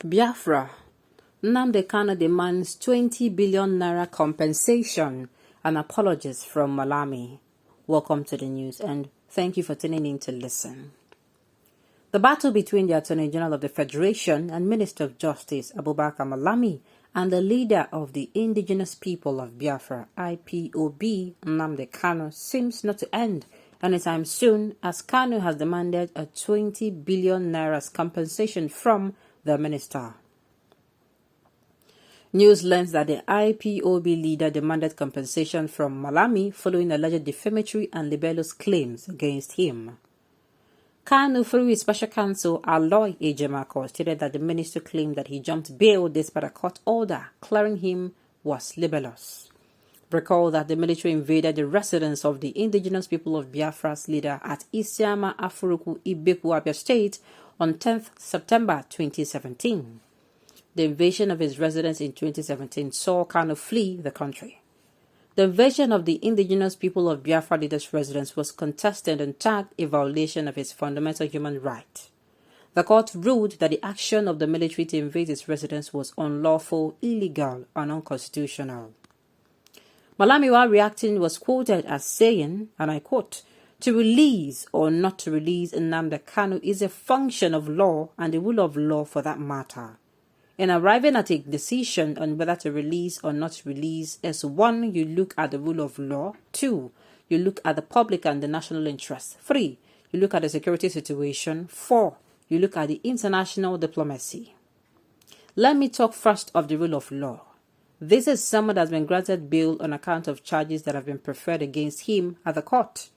Biafra. Nnamdi Kanu demands 20 billion naira compensation and apologies from Malami. Welcome to the news and thank you for tuning in to listen. The battle between the Attorney General of the Federation and Minister of Justice Abubakar Malami and the leader of the indigenous people of Biafra, IPOB, Nnamdi Kanu, seems not to end anytime soon, as Kanu has demanded a 20 billion naira compensation from the minister. News learns that the IPOB leader demanded compensation from Malami following alleged defamatory and libelous claims against him. Kanu, through his special counsel Aloy Ejemako, stated that the minister claimed that he jumped bail despite a court order clearing him was libelous. Recall that the military invaded the residence of the indigenous people of Biafra's leader at Isiama Afuruku Ibeku, Abia State on 10th September 2017. The invasion of his residence in 2017 saw Kanu flee the country. The invasion of the indigenous people of Biafra leader's residence was contested and tagged a violation of his fundamental human right. The court ruled that the action of the military to invade his residence was unlawful, illegal, and unconstitutional. Malami, while reacting, was quoted as saying, and I quote, "To release or not to release Nnamdi Kanu is a function of law and the rule of law for that matter. In arriving at a decision on whether to release or not release, as 1, you look at the rule of law, 2, you look at the public and the national interest, 3, you look at the security situation, 4, you look at the international diplomacy." Let me talk first of the rule of law. This is someone that has been granted bail on account of charges that have been preferred against him at the court.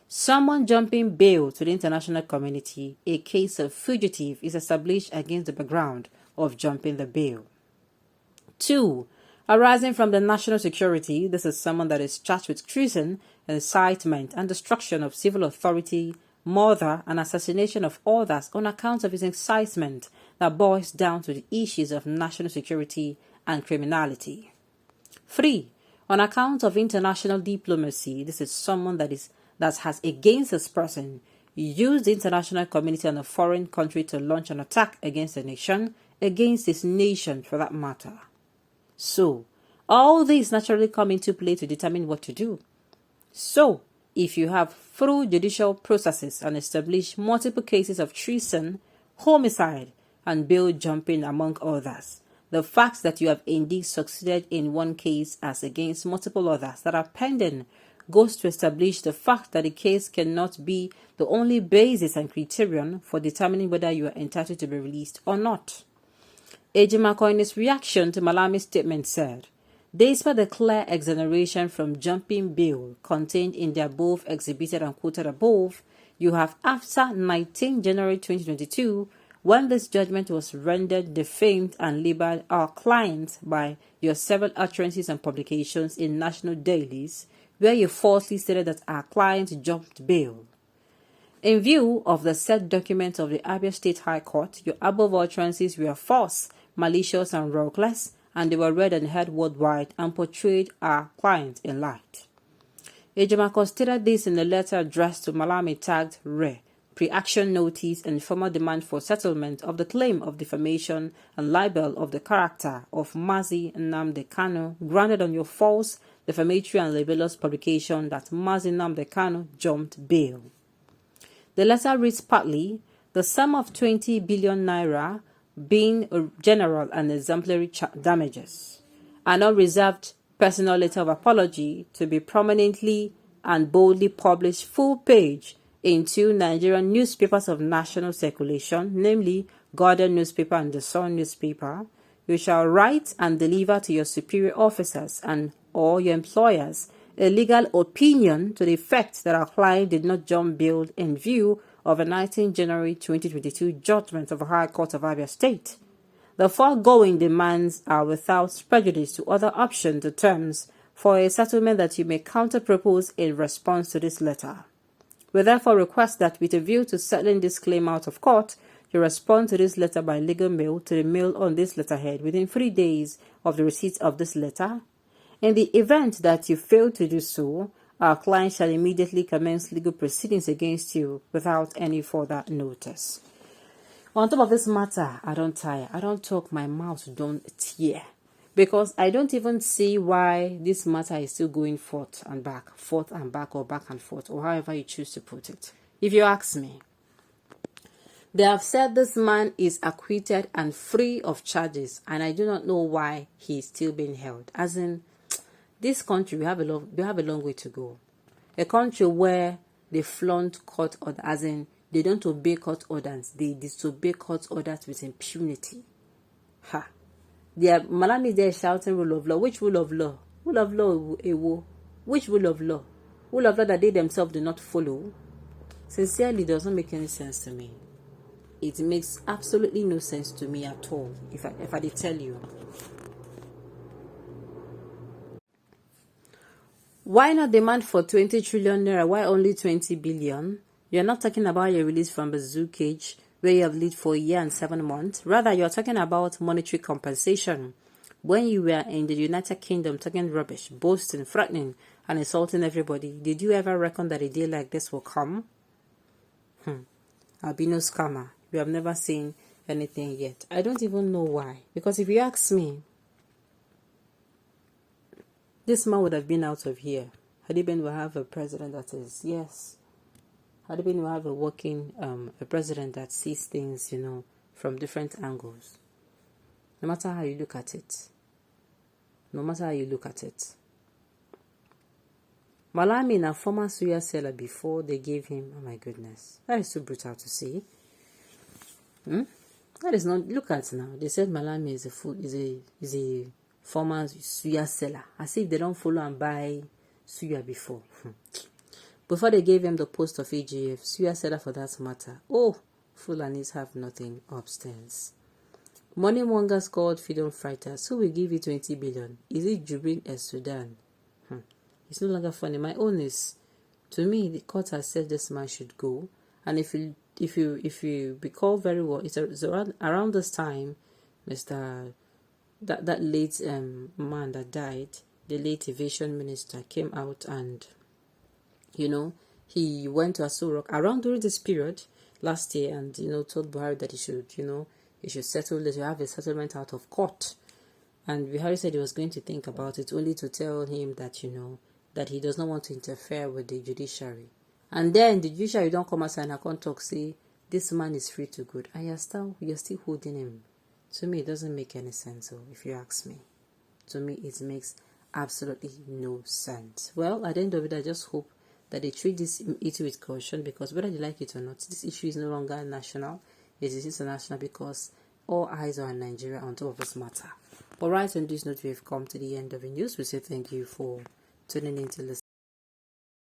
Someone jumping bail to the international community, a case of fugitive, is established against the background of jumping the bail. 2. Arising from the national security, this is someone that is charged with treason, incitement, and destruction of civil authority, murder, and assassination of others on account of his incitement that boils down to the issues of national security and criminality. 3. On account of international diplomacy, this is someone that has against this person used the international community and a foreign country to launch an attack against a nation, against his nation for that matter. So, all these naturally come into play to determine what to do. So, if you have through judicial processes and establish multiple cases of treason, homicide, and bail jumping among others, the fact that you have indeed succeeded in one case as against multiple others that are pending goes to establish the fact that the case cannot be the only basis and criterion for determining whether you are entitled to be released or not. Ejimako, in his reaction to Malami's statement, said, "Despite the clear exoneration from jumping bail contained in the above exhibited and quoted above, you have, after 19 January 2022, when this judgment was rendered, defamed and libeled our clients by your several utterances and publications in national dailies, where you falsely stated that our client jumped bail. In view of the said documents of the Abia State High Court, your above utterances were false, malicious, and reckless, and they were read and heard worldwide and portrayed our client in light." Ejimako stated this in a letter addressed to Malami tagged RE, pre-action notice and formal demand for settlement of the claim of defamation and libel of the character of Mazi Nnamdi Kanu, grounded on your false, defamatory and libelous publication that Mazi Nnamdi Kanu jumped bail. The letter reads partly, "The sum of 20 billion naira being a general and exemplary damages. An unreserved personal letter of apology to be prominently and boldly published full page in 2 Nigerian newspapers of national circulation, namely Guardian newspaper and The Sun newspaper. You shall write and deliver to your superior officers and or your employers a legal opinion to the effect that our client did not jump bail in view of a 19 January 2022 judgment of the High Court of Abia State. The foregoing demands are without prejudice to other options or terms for a settlement that you may counter-propose in response to this letter. We therefore request that, with a view to settling this claim out of court, you respond to this letter by legal mail to the mail on this letterhead within 3 days of the receipt of this letter. In the event that you fail to do so, our client shall immediately commence legal proceedings against you without any further notice." On top of this matter, I don't tire. I don't talk, my mouth don't tear. Because I don't even see why this matter is still going forth and back, or back and forth, or however you choose to put it. If you ask me, they have said this man is acquitted and free of charges, and I do not know why he is still being held. As in, this country, we have a long way to go. A country where they flaunt court orders, as in, they don't obey court orders, they disobey court orders with impunity. Ha! Malami there shouting rule of law. Which rule of law? Rule of law, Ewo. Which rule of law? Rule of law that they themselves do not follow. Sincerely, it doesn't make any sense to me. It makes absolutely no sense to me at all. If I did tell you. Why not demand for 20 trillion naira? Why only 20 billion? You're not talking about your release from the zoo cage where you have lived for a year and 7 months. Rather, you're talking about monetary compensation. When you were in the United Kingdom talking rubbish, boasting, threatening, and insulting everybody, did you ever reckon that a day like this will come? I'll be no scammer. You have never seen anything yet. I don't even know why. Because if you ask me, this man would have been out of here. Had he been, we'll have a president that is, yes. Had he been, we'll have a president that sees things, from different angles. No matter how you look at it. No matter how you look at it. Malami, a former suya seller before they gave him, oh my goodness. That is too brutal to see. That is not, look at now. They said Malami is a former suya seller. As if they don't follow and buy suya before. Before they gave him the post of AGF, suya seller for that matter. Oh, Fulanis have nothing upstairs. Money mongers called freedom fighters. Who will give you 20 billion? Is it Jubril El Sudan? It's no longer funny. My own is, to me, the court has said this man should go. And if you recall very well, it's around this time, that late man that died, the late aviation minister, came out and, he went to Aso Rock around during this period last year and, told Buhari that he should settle this, to have a settlement out of court. And Buhari said he was going to think about it, only to tell him that, that he does not want to interfere with the judiciary. And then the judiciary don't come outside and I can't talk, say, this man is free to good. And you're still holding him. To me, it doesn't make any sense, so if you ask me. To me, it makes absolutely no sense. Well, at the end of it, I just hope that they treat this issue with caution, because whether they like it or not, this issue is no longer national. It is international, because all eyes are on Nigeria on top of this matter. But right on this note, we have come to the end of the news. We say thank you for tuning in to listen.